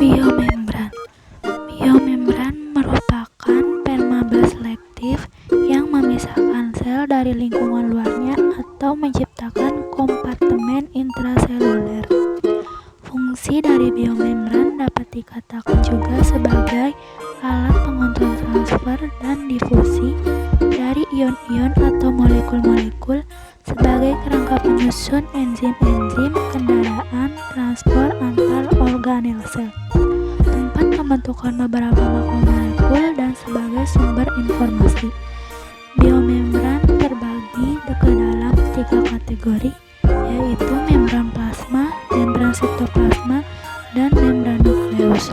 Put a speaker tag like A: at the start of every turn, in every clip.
A: Biomembran. Biomembran merupakan permabel selektif yang memisahkan sel dari lingkungan luarnya atau menciptakan kompartemen intraseluler. Fungsi dari biomembran dapat dikatakan juga sebagai alat pengontrol transfer dan difusi dari ion-ion atau molekul-molekul sebagai kerangka penyusun enzim-enzim kendaraan transport antar organel sel, tempat pembentukan beberapa makromolekul, dan sebagai sumber informasi. Biomembran terbagi ke dalam 3 kategori, yaitu membran plasma, membran sitoplasma, dan membran nukleus.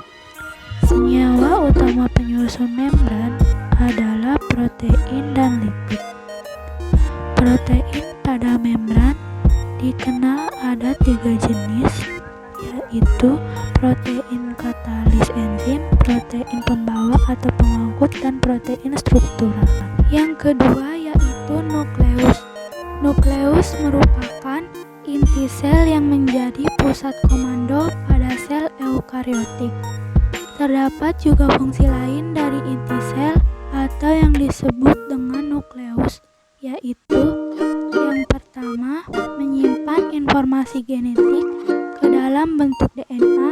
A: Senyawa utama penyusun membran adalah protein dan lipid. Protein pada membran dikenal ada 3 jenis, yaitu protein katalis enzim, protein pembawa atau pengangkut, dan protein struktural. Yang kedua yaitu nukleus. Nukleus merupakan inti sel yang menjadi pusat komando pada sel eukariotik. Terdapat juga fungsi lain dari inti sel atau yang disebut dengan nukleus, yaitu yang pertama, menyimpan informasi genetik ke dalam bentuk DNA.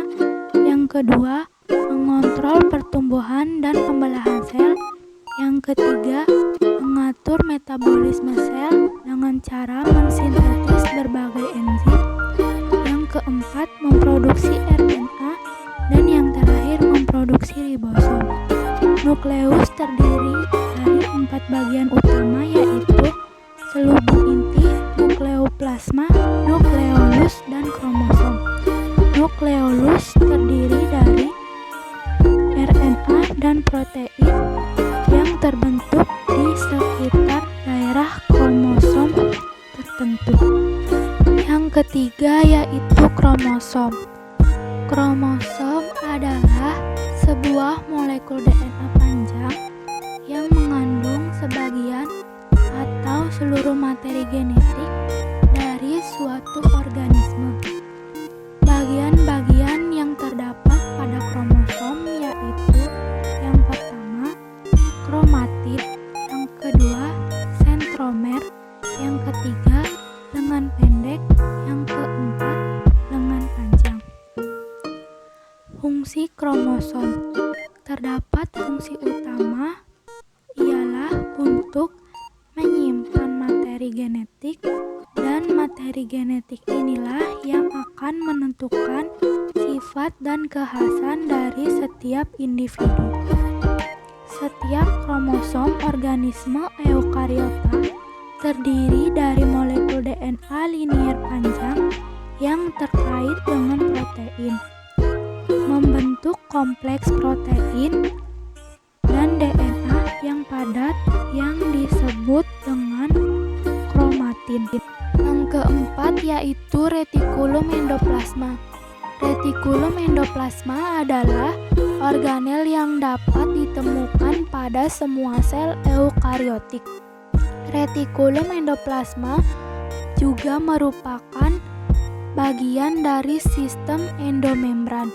A: Yang kedua, mengontrol pertumbuhan dan pembelahan sel. Yang ketiga, mengatur metabolisme sel dengan cara mensintetis berbagai enzim. Yang keempat, memproduksi RNA. Dan yang terakhir, memproduksi ribosom. Nukleus terdiri dari 4 bagian utama, yaitu selubung inti, nukleoplasma, nukleolus, dan kromosom. Nukleolus terdiri dari RNA dan protein yang terbentuk di sekitar daerah kromosom tertentu. Yang ketiga yaitu kromosom. Kromosom adalah sebuah molekul DNA panjang yang mengandung sebagian atau seluruh materi genetik dari suatu organisme. Bagian-bagian yang terdapat pada kromosom yaitu yang pertama, kromatid, yang kedua, sentromer, yang ketiga, lengan pendek, yang keempat, lengan panjang. Fungsi kromosom. Terdapat fungsi utama ialah untuk menyimpan materi genetik, dan materi genetik inilah yang akan menentukan sifat dan kekhasan dari setiap individu. Setiap kromosom organisme eukariota terdiri dari molekul DNA linier panjang yang terkait dengan protein, membentuk kompleks protein dan DNA yang padat yang disebut dengan kromatin. Yang keempat yaitu retikulum endoplasma. Retikulum endoplasma adalah organel yang dapat ditemukan pada semua sel eukariotik. Retikulum endoplasma juga merupakan bagian dari sistem endomembran.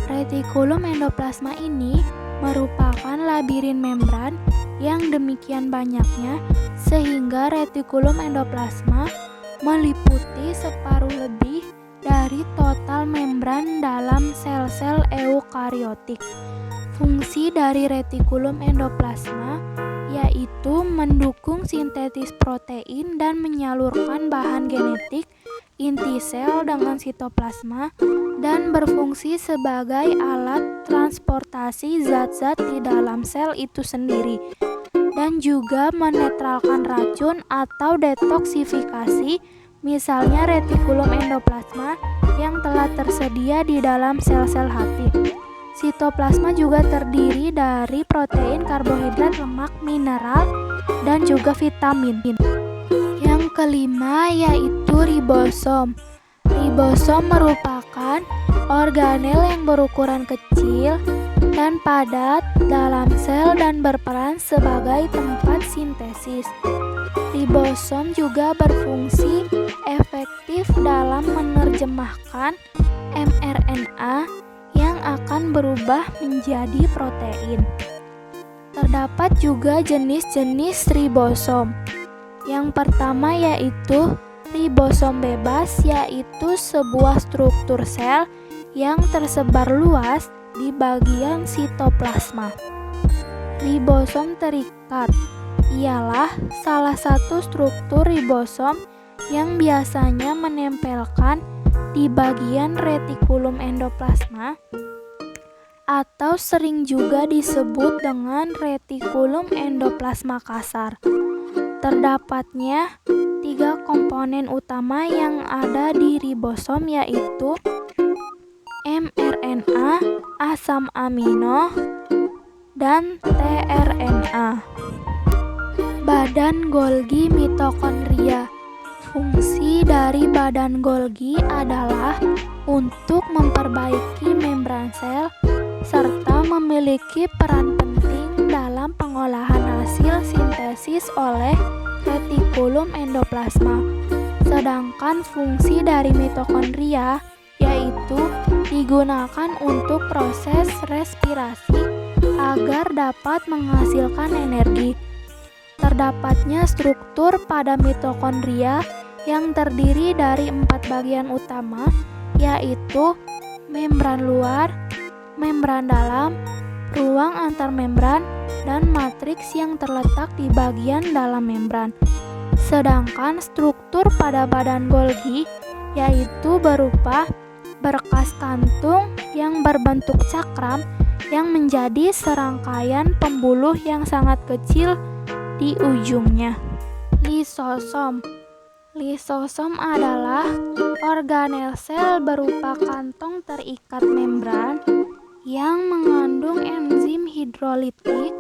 A: Retikulum endoplasma ini merupakan labirin membran yang demikian banyaknya sehingga retikulum endoplasma meliputi separuh lebih dari total membran dalam sel-sel eukariotik. Fungsi dari retikulum endoplasma yaitu mendukung sintesis protein dan menyalurkan bahan genetik inti sel dengan sitoplasma, dan berfungsi sebagai alat transportasi zat-zat di dalam sel itu sendiri, dan juga menetralkan racun atau detoksifikasi, misalnya retikulum endoplasma yang telah tersedia di dalam sel-sel hati. Sitoplasma juga terdiri dari protein, karbohidrat, lemak, mineral, dan juga vitamin. Yang kelima yaitu ribosom. Ribosom merupakan organel yang berukuran kecil dan padat dalam sel dan berperan sebagai tempat sintesis. Ribosom juga berfungsi efektif dalam menerjemahkan mRNA yang akan berubah menjadi protein. Terdapat juga jenis-jenis ribosom. Yang pertama yaitu ribosom bebas, yaitu sebuah struktur sel yang tersebar luas di bagian sitoplasma. Ribosom terikat ialah salah satu struktur ribosom yang biasanya menempelkan di bagian retikulum endoplasma atau sering juga disebut dengan retikulum endoplasma kasar. Terdapatnya 3 komponen utama yang ada di ribosom, yaitu mRNA, asam amino, dan tRNA. Badan Golgi mitokondria. Fungsi dari badan Golgi adalah untuk memperbaiki membran sel serta memiliki peran penting dalam pengolahan hasil sintesis oleh retikulum endoplasma. Sedangkan fungsi dari mitokondria yaitu digunakan untuk proses respirasi agar dapat menghasilkan energi. Terdapatnya struktur pada mitokondria yang terdiri dari 4 bagian utama, yaitu membran luar, membran dalam, ruang antar membran, dan matriks yang terletak di bagian dalam membran. Sedangkan struktur pada badan Golgi yaitu berupa berkas kantung yang berbentuk cakram yang menjadi serangkaian pembuluh yang sangat kecil di ujungnya. Lisosom. Lisosom adalah organel sel berupa kantong terikat membran yang mengandung enzim hidrolitik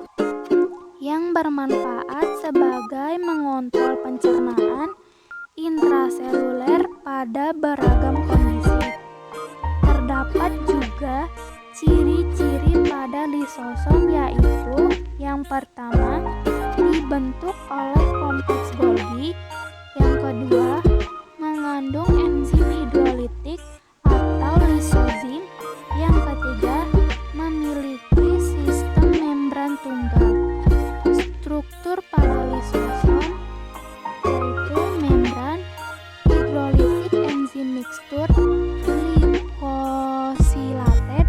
A: yang bermanfaat sebagai mengontrol pencernaan intraseluler pada beragam kondisi. Terdapat juga ciri-ciri pada lisosom, yaitu yang pertama, dibentuk oleh kompleks Golgi. Yang kedua, mengandung enzim hidrolitik atau lisozim. Yang ketiga, memiliki sistem membran tunggal. Struktur pada lisosom yaitu membran, hidrolitik enzim mikstur, glikosilated,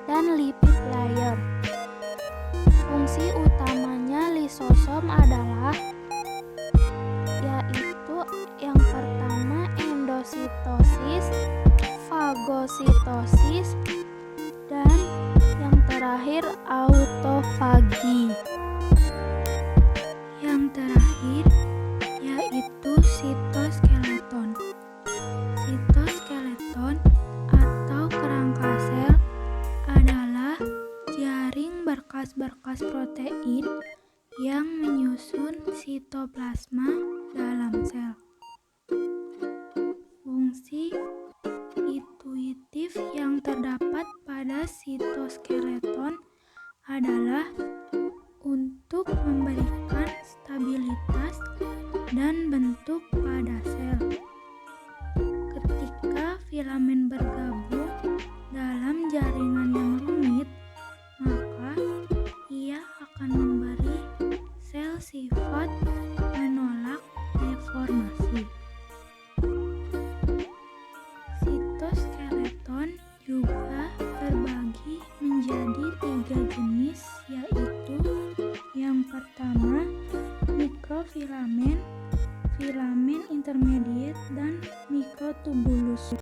A: dan lipid layer. Fungsi utamanya lisosom adalah yaitu yang pertama endositosis, fagositosis, dan yang terakhir autofagi. Yang terakhir yaitu sitoskeleton. Sitoskeleton atau kerangka sel adalah jaring berkas-berkas protein yang menyusun sitoplasma dalam sel. Fungsi intuitif yang terdapat pada sitoskeleton adalah untuk memberikan stabilitas dan bentuk pada sel. Ketika filamen bergabung dalam jaringan yang rumit, maka ia akan memberi sel sifat menolak deformasi. Sitoskeleton juga terbagi menjadi 3 jenis, yaitu yang pertama mikrofilamen, filamen intermediate, dan mikrotubulus.